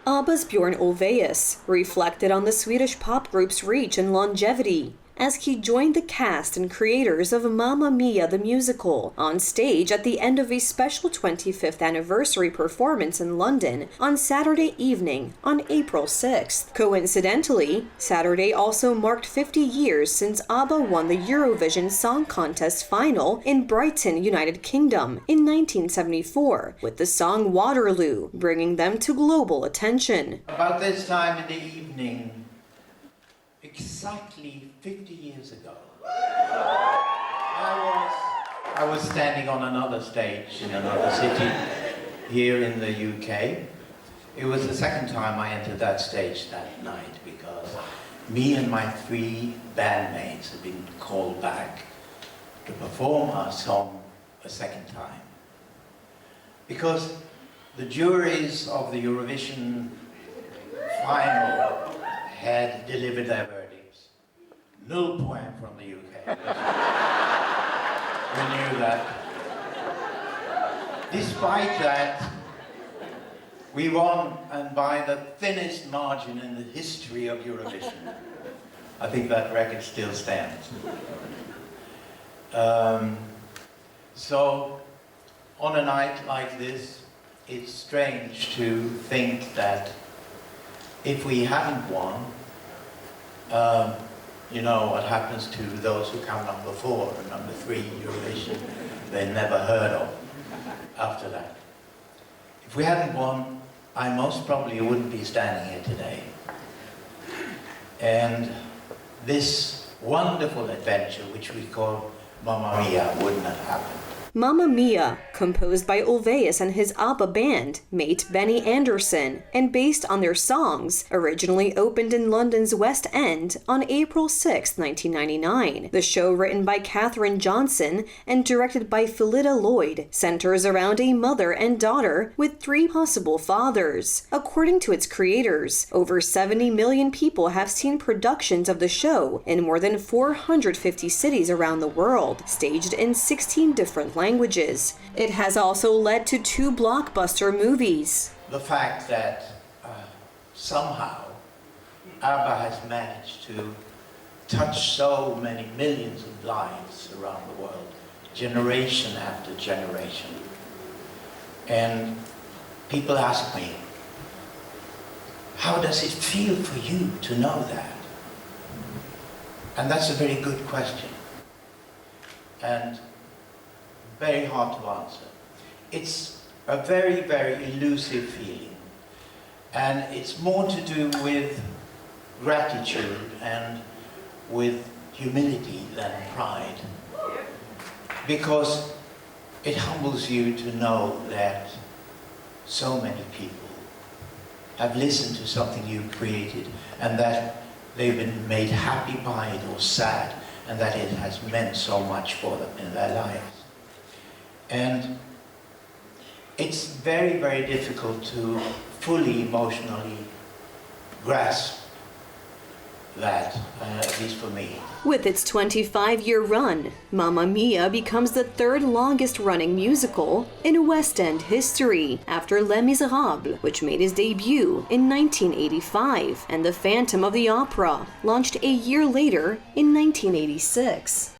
ABBA's Björn Ulvaeus reflected on the Swedish pop group's reach and longevity as he joined the cast and creators of Mamma Mia the musical on stage at the end of a special 25th anniversary performance in London on Saturday evening on April 6th. Coincidentally, Saturday also marked 50 years since ABBA won the Eurovision Song Contest final in Brighton, United Kingdom in 1974 with the song Waterloo, bringing them to global attention. About this time in the evening, exactly 50 years ago, I was standing on another stage in another city here in the UK. It was the second time I entered that stage that night because me and my 3 bandmates had been called back to perform our song a second time. Because the juries of the Eurovision final had delivered their verdicts. 0 point from the UK. We knew that. Despite that, we won, and by the thinnest margin in the history of Eurovision. I think that record still stands. So, on a night like this, it's strange to think that if we hadn't won, you know what happens to those who come number 4 and number 3 Eurovision, they're never heard of after that. If we hadn't won, I most probably wouldn't be standing here today. And this wonderful adventure, which we call Mamma Mia, wouldn't have happened. Mamma Mia, composed by Ulvaeus and his ABBA band, mate Benny Andersson, and based on their songs, originally opened in London's West End on April 6, 1999. The show, written by Katherine Johnson and directed by Phillida Lloyd, centers around a mother and daughter with 3 possible fathers. According to its creators, over 70 million people have seen productions of the show in more than 450 cities around the world, staged in 16 different languages. It has also led to 2 blockbuster movies. The fact that somehow ABBA has managed to touch so many millions of lives around the world, generation after generation. And people ask me, how does it feel for you to know that? And that's a very good question. And very hard to answer. It's a very, very elusive feeling. And it's more to do with gratitude and with humility than pride. Because it humbles you to know that so many people have listened to something you created and that they've been made happy by it or sad, and that it has meant so much for them in their lives. And it's very, very difficult to fully emotionally grasp that, at least for me. With its 25-year run, Mamma Mia becomes the 3rd longest-running musical in West End history, after Les Miserables, which made its debut in 1985, and The Phantom of the Opera, launched a year later in 1986.